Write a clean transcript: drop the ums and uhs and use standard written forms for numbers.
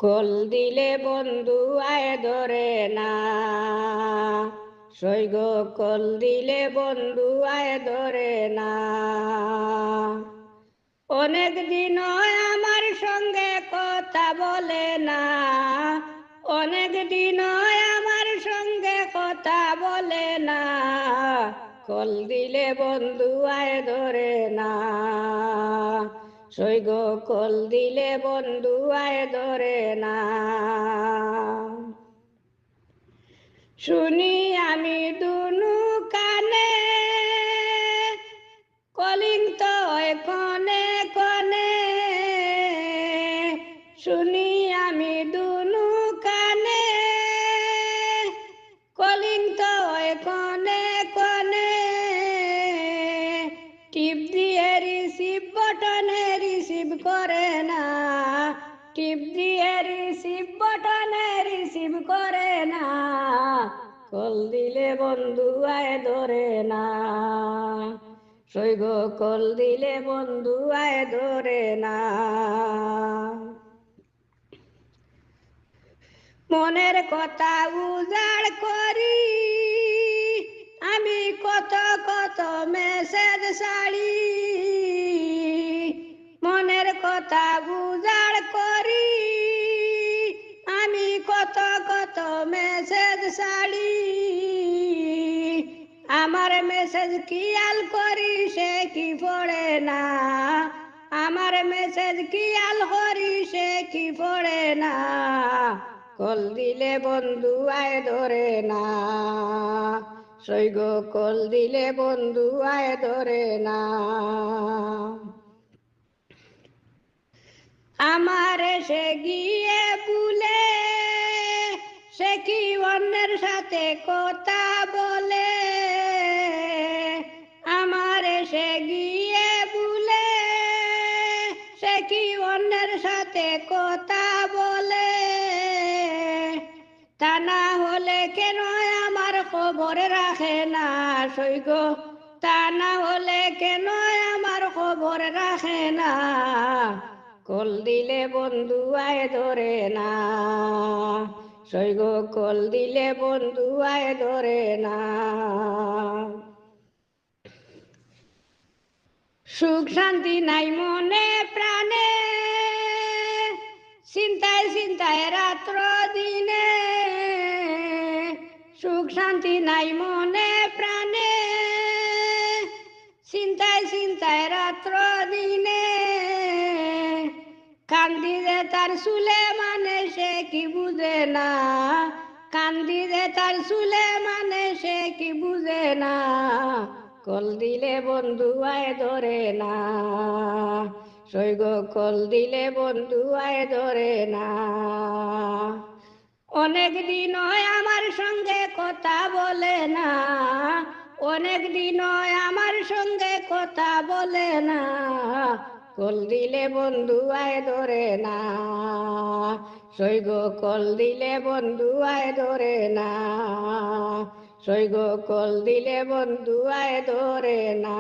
Call দিলে বন্ধু আয় ধরে না, সৈগ কল দিলে বন্ধু আয় ধরে না। অনেক দিন আমার সঙ্গে কথা বলে না, অনেক দিন আমার সঙ্গে কথা বলে না, কল দিলে বন্ধু আয় ধরে না, সৈগ কল দিলে বন্ধু আয় ধরে না। শুনি আমি দুনু কানে, কলিং তো কনে কনে, শুনি আমি দুনু কানে, কলিং তো কনে কনে, টিপ দিয়ে রিসিভ বটনে রিসিভ করে না, টিপ দিয়ে রিসিভ বটনে রিসিভ করে না, কল দিলে বন্ধু আয় ধরে না, সৈগ কল দিলে বন্ধু আয় ধরে না। মনের কথা উজাড় করি আমি কত কত মেসেজ ছাড়ি, মনের কথা উজাড় করি আমি কত কত মেসেজ ছাড়ি, আমার মেসেজ কিয়াল করি সে কি পড়ে না, আমার মেসেজ কিয়াল করি সে কি পড়ে না, কল দিলে বন্ধু আয় ধরে না, সৈগ কল দিলে বন্ধু আয় ধরে না। আমার সে গিয়ে ভুলে সে কি অন্যের সাথে কথা বলে, আমার সে গিয়ে ভুলে সে কি অন্যের সাথে কথা বলে, তা না হলে কেন আমার খবর রাখে না, সৈগ তা না হলে কেন আমার খবর রাখে না, কল দিলে বন্ধু আয় ধরে না, সৈগ কল দিলে বন্ধু আয় ধরে না। সুখ শান্তি নাই মনে প্রাণে, চিন্তায় চিন্তায় রাত্র দিনে, সুখ শান্তি নাই মনে প্রাণে, চিন্তায় চিন্তায় রাত্র দিনে, কান্দিরে তার চুলে মানে সে কি বুঝে না, কান্দিরে তার চুলে মানে সে কি বুঝে না, কল দিলে বন্ধু আয় ধরে না, সৈগ কল দিলে বন্ধু আয় ধরে না। অনেক দিন আমার সঙ্গে কথা বলে না, অনেক দিন আমার সঙ্গে কথা বলে না, কল দিলে বন্ধু আয় ধরে না, সৈগ কল দিলে বন্ধু আয় ধরে না, সৈগ কল দিলে বন্ধু আয় ধরে না।